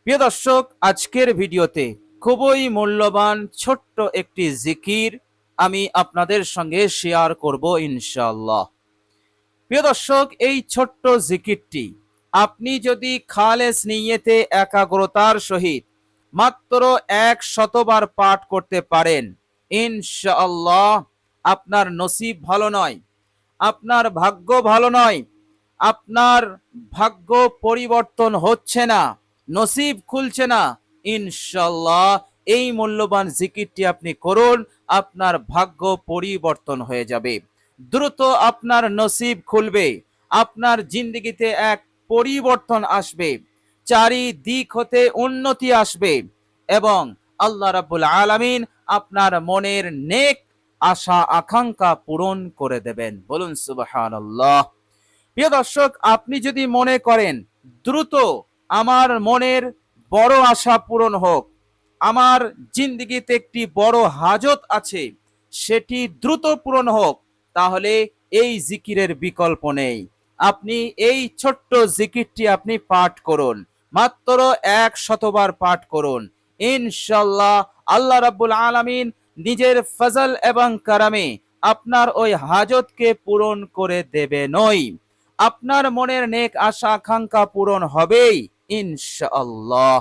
প্রিয় দর্শক, আজকের ভিডিওতে খুবই মূল্যবান ছোট্ট একটি জিকির আমি আপনাদের সঙ্গে শেয়ার করব ইনশাআল্লাহ। প্রিয় দর্শক, এই ছোট্ট জিকিরটি আপনি যদি খালেস নিয়তে একাগ্রতার সহিত মাত্র 100বার পাঠ করতে পারেন, ইনশাআল্লাহ আপনার নসিব ভালো নয়, আপনার ভাগ্য ভালো নয়, আপনার ভাগ্য পরিবর্তন হচ্ছে না, নসিব খুলছে না, ইনশাআল্লাহ এই মূল্যবান জিকিরটি আপনি করুন, আপনার ভাগ্য পরিবর্তন হয়ে যাবে, দ্রুত আপনার নসিব খুলবে, আপনার জিন্দগিতে এক পরিবর্তন আসবে, চারিদিক হতে উন্নতি আসবে এবং আল্লাহ রাব্বুল আলামিন আপনার মনের নেক আশা আকাঙ্ক্ষা পূরণ করে দেবেন। বলুন সুবহানাল্লাহ। প্রিয় দর্শক, আপনি যদি মনে করেন দ্রুত আমার মনের বড় আশা পূরণ হোক, আমার জিন্দগিতে একটি বড় হাজত আছে, সেটি দ্রুত পূরণ হোক, তাহলে এই জিকিরের বিকল্প নেই। আপনি এই ছোট্ট জিকিরটি আপনি পাঠ করুন, মাত্র 100বার পাঠ করুন, ইনশাআল্লাহ আল্লাহ রাব্বুল আলামিন নিজের ফজল এবং কারামে আপনার ওই হাজতকে পূরণ করে দেবেনই। আপনার মনের নেক আশা আকাঙ্ক্ষা পূরণ হবেই ইনশাআল্লাহ।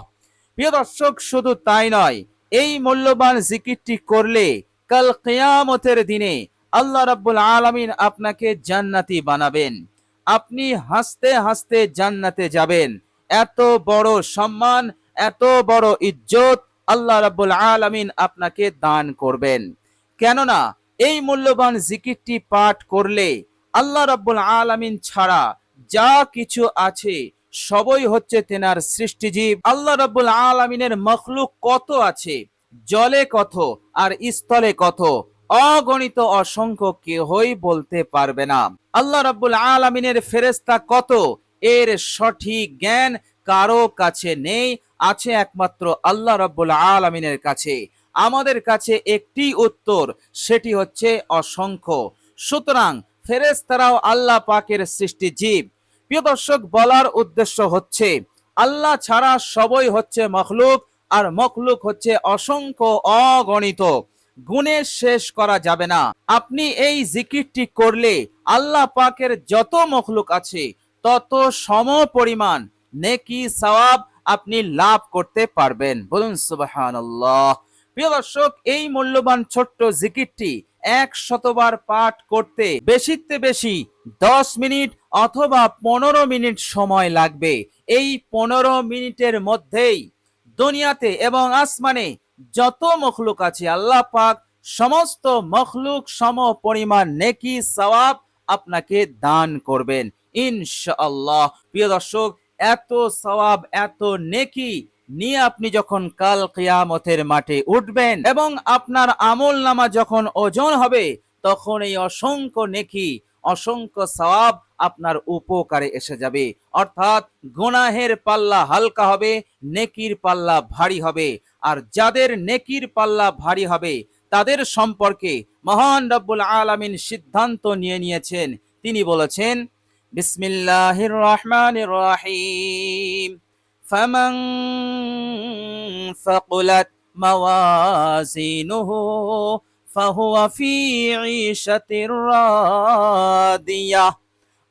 প্রিয় দর্শক, শুধু তাই নয়, এই মূল্যবান জিকিরটি করলে কাল কিয়ামতের দিনে আল্লাহ রাব্বুল আলামিন আপনাকে জান্নাতি বানাবেন, আপনি হাসতে হাসতে জান্নাতে যাবেন। এত বড় সম্মান, এত বড় ইজ্জত আল্লাহ রাব্বুল আলামিন আপনাকে দান করবেন। কেননা এই মূল্যবান জিকিরটি পাঠ করলে আল্লাহ রাব্বুল আলামিন ছাড়া যা কিছু আছে সবই হচ্ছে তেনার সৃষ্টিজীব। আল্লাহ রাব্বুল আলামিনের মখলুক কত আছে, জলে কত আর স্থলে কত, অগণিত অসংখ্য কেহই বলতে পারবে না। আল্লাহ রাব্বুল আলামিনের ফেরেশতা কত, এর সঠিক জ্ঞান কারো কাছে নেই, আছে একমাত্র আল্লাহ রাব্বুল আলামিনের কাছে। আমাদের কাছে একটি উত্তর, সেটি হচ্ছে অসংখ্য। সুতরাং ফেরেশতারাও আল্লাহ পাকের সৃষ্টি জীব। প্রিয় দর্শক, বলার উদ্দেশ্য হচ্ছে আল্লাহ ছাড়া সবই হচ্ছে মখলুক, আর মখলুক হচ্ছে অসংখ্য, অগণিত, গুণে শেষ করা যাবে না। আপনি এই জিকিরটি করলে আল্লাহ পাকের যত মখলুক আছে তত সম পরিমাণ নেকি সওয়াব আপনি লাভ করতে পারবেন। বলুন সুবহানাল্লাহ। প্রিয় দর্শক, এই মূল্যবান ছোট্ট জিকিরটি 100বার পাঠ করতে বেশিতে বেশি 10 মিনিট অথবা 15 মিনিট সময় লাগবে। এই 15 মিনিটের মধ্যেই দুনিয়াতে এবং আসমানে যত মখলুক আছে আল্লাহ পাক সমস্ত মখলুক সম পরিমাণ নেকি সওয়াব আপনাকে দান করবেন ইনশাআল্লাহ। প্রিয় দর্শক, এত সওয়াব, এত নেকি নিয়ে আপনি যখন কাল কিয়ামতের মাঠে উঠবেন এবং আপনার আমল নামা যখন ওজন হবে, তখন এই অসংখ্য নেকি, অসংখ্য সওয়াব আপনার উপকারে এসে যাবে। অর্থাৎ গুনাহের পাল্লা হালকা হবে, নেকির পাল্লা ভারী হবে। আর যাদের নেকির পাল্লা ভারী হবে তাদের সম্পর্কে মহান রব্বুল আলামিন সিদ্ধান্ত নিয়ে নিয়েছেন। তিনি বলেছেন, বিসমিল্লাহির রহমানির রহিম, ফামান ফাকুলাত মাওয়াজিনুহু ফাহুয়া ফি ঈশাতির রাদিয়াহ।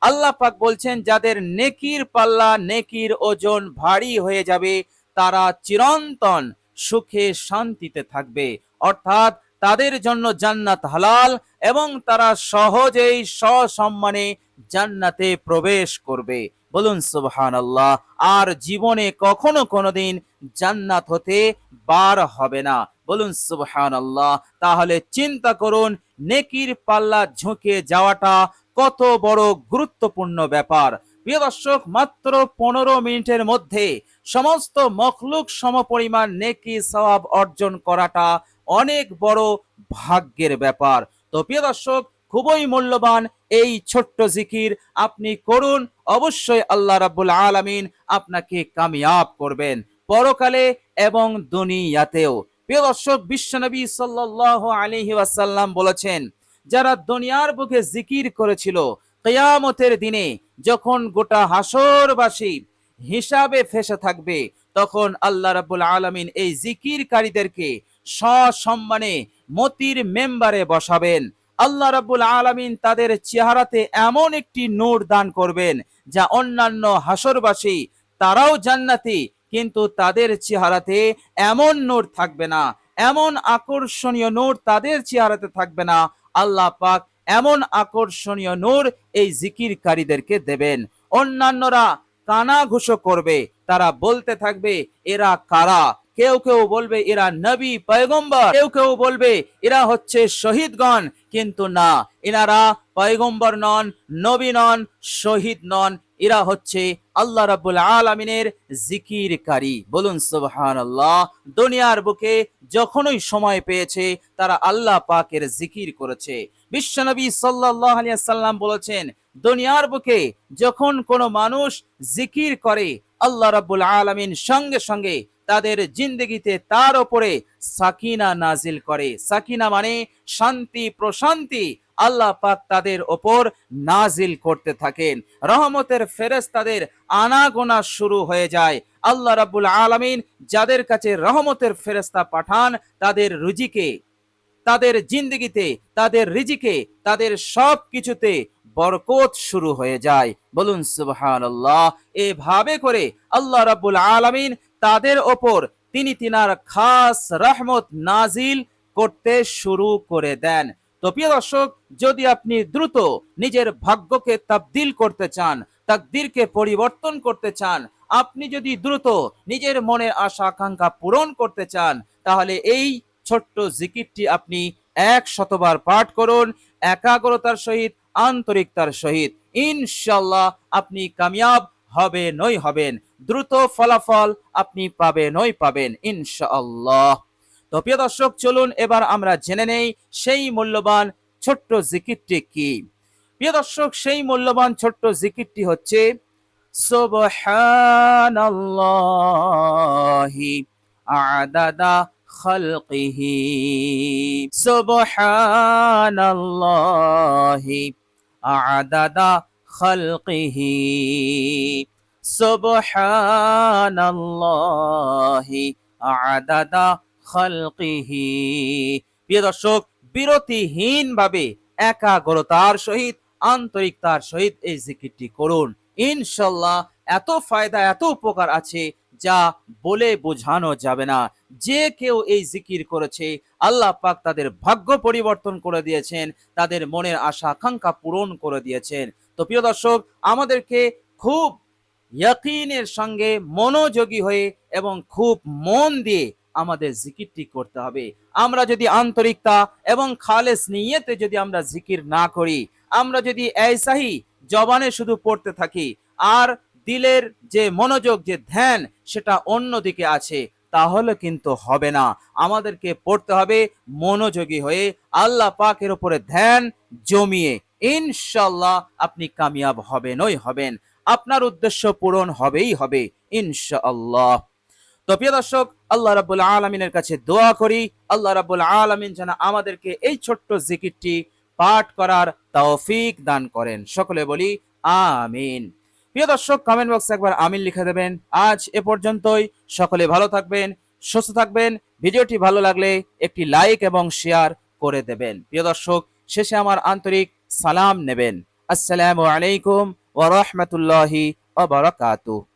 আল্লাহ পাক বলছেন, যাদের নেকির পাল্লা, নেকির ওজন ভারী হয়ে যাবে তারা চিরন্তন সুখে শান্তিতে থাকবে। অর্থাৎ তাদের জন্য জান্নাত হালাল এবং তারা সহজেই সসম্মানে জান্নাতে প্রবেশ করবে। বলুন সুবহানাল্লাহ। আর জীবনে কখনো কোনোদিন জান্নাত হতে বার হবে না। বলুন সুবহানাল্লাহ। তাহলে চিন্তা করুন, নেকির পাল্লা ঝুঁকে যাওয়াটা কত বড় গুরুত্বপূর্ণ ব্যাপার। প্রিয় দর্শক, মাত্র 15 মিনিটের মধ্যে সমস্ত মখলুক সমপরিমাণ নেকি সওয়াব অর্জন করাটা অনেক বড় ভাগ্যের ব্যাপার। তো প্রিয় দর্শক, খুবই মূল্যবান এই ছোট্ট জিকির আপনি করুন, অবশ্যই আল্লাহ রাব্বুল আলামিন আপনাকে কামিয়াব করবেন পরকালে এবং দুনিয়াতেও। প্রিয় দর্শক, বিশ্বনবী সাল্লাল্লাহু আলাইহি ওয়াসাল্লাম বলেছেন, যারা দুনিয়ার বুকে জিকির করেছিল, কিয়ামতের দিনে যখন গোটা হাসরবাসী হিসাবে ফেসে থাকবে, তখন আল্লাহ রাব্বুল আলামিন এই জিকিরকারীদেরকে সসম্মানে মতির মেম্বারে বসাবেন। আল্লাহ রাব্বুল আলামিন তাদের চেহারাতে এমন একটি নূর দান করবেন যা অন্যান্য হাসরবাসী তারাও জান্নাতি, কিন্তু তাদের চেহারাতে এমন নূর থাকবে না, এমন আকর্ষণীয় নূর তাদের চেহারাতে থাকবে না। আল্লাহ পাক এমন আকর্ষণীয় নূর এই জিকিরকারীদেরকে দেবেন। অন্যান্যরা কানাঘুষো করবে, তারা বলতে থাকবে এরা কারা। কেউ কেউ বলবে এরা নবী পয়গম্বর, কেউ কেউ বলবে এরা হচ্ছে শহীদগণ, কিন্তু না, এনারা পয়গম্বর নন, নবী নন, শহীদ নন, এরা হচ্ছে আল্লাহ রাব্বুল আলামিনের জিকিরকারী। বলুন সুবহানাল্লাহ। দুনিয়ার বুকে যখনই সময় পেয়েছে তারা আল্লাহ পাকের জিকির করেছে। বিশ্বনবী সাল্লাল্লাহু আলাইহি ওয়াসাল্লাম বলেছেন, দুনিয়ার বুকে যখন কোনো মানুষ জিকির করে আল্লাহ রাব্বুল আলামিন সঙ্গে সঙ্গে তাদের জিন্দগিতে তার উপরে সাকিনা নাজিল করে। সাকিনা মানে শান্তি, প্রশান্তি আল্লাহ পাক তাদের ওপর নাজিল করতে থাকেন। রহমতের ফেরেশতাদের আনাগোনা শুরু হয়ে যায়। আল্লাহ রাব্বুল আলামিন যাদের কাছে রহমতের ফেরেশতা পাঠান তাদের রুজিকে, তাদের জিন্দগিতে, তাদের রিজিকে, তাদের সব কিছুতে বরকত শুরু হয়ে যায়। বলুন সুবহানাল্লাহ। এভাবে করে আল্লাহ রাব্বুল আলামিন তাদের ওপর তিনার খাস রহমত নাজিল করতে শুরু করে দেন। তো প্রিয় দর্শক, যদি আপনি দ্রুত নিজের ভাগ্যকে তাবদিল করতে চান, তাকদীরকে পরিবর্তন করতে চান, আপনি যদি দ্রুত নিজের মনের আশা আকাঙ্ক্ষা পূরণ করতে চান, তাহলে এই ছোট্ট জিকিরটি আপনি 100বার পাঠ করুন, একাগ্রতার সহিত, আন্তরিকতার সহিত। ইনশাআল্লাহ আপনি কামিয়াব হবেনই হবেন, দ্রুত ফলাফল আপনি পাবেনই পাবেন ইনশাআল্লাহ। তো প্রিয় দর্শক, চলুন এবার আমরা জেনে নেই সেই মূল্যবান ছোট্ট জিকিরটি কি। প্রিয় দর্শক, সেই মূল্যবান ছোট্ট জিকিরটি হচ্ছে সুবহানাল্লাহি আদাদা খালকিহি, সুবহানাল্লাহি আদাদা খালকিহি, সুবহানাল্লাহি আদাদা খালকিহি। প্রিয় দর্শক, বিরতিহীন ভাবে একাগ্রতার সহিত, আন্তরিকতার সহিত এই জিকিরটি করুন। ইনশাআল্লাহ এত ফায়দা, এত উপকার আছে যা বলে বোঝানো যাবে না। যে কেউ এই জিকির করেছে আল্লাহ পাক তাদের ভাগ্য পরিবর্তন করে দিয়েছেন, তাদের মনের আশা আকাঙ্ক্ষা পূরণ করে দিয়েছেন। তো প্রিয় দর্শক, আমাদেরকে খুব ইয়াকিনের সঙ্গে মনোযোগী হয়ে এবং খুব মন দিয়ে আমাদের জিকিরটি করতে হবে। আমরা যদি আন্তরিকতা এবং খালেস নিয়তে যদি আমরা জিকির না করি, আমরা যদি এইসাহি জবানে শুধু পড়তে থাকি আর দিলের যে মনোযোগ, যে ধ্যান সেটা অন্যদিকে আছে, তাহলে কিন্তু হবে না। আমাদেরকে পড়তে হবে মনোযোগী হয়ে, আল্লাহ পাকের উপরে ধ্যান জমিয়ে। ইনশাআল্লাহ আপনি কামিয়াব হবেনই হবেন, আপনার উদ্দেশ্য পূরণ হবেই হবে ইনশাআল্লাহ। তো প্রিয় দর্শক, আল্লাহ রাব্বুল আলামিনের কাছে দোয়া করি, আল্লাহ রাব্বুল আলামিন যেন আমাদেরকে এই ছোট্ট জিকিরটি পাঠ করার তৌফিক দান করেন। সকলে বলি আমিন। প্রিয় দর্শক, কমেন্ট বক্সে একবার আমিন লিখে দেবেন। আজ এ পর্যন্তই। সকলে ভালো থাকবেন, সুস্থ থাকবেন। ভিডিওটি ভালো লাগলে একটি লাইক এবং শেয়ার করে দেবেন। প্রিয় দর্শক, শেষে আমার আন্তরিক সালাম নেবেন। আসসালামু আলাইকুম ওয়া রাহমাতুল্লাহি ওয়া বারাকাতুহু।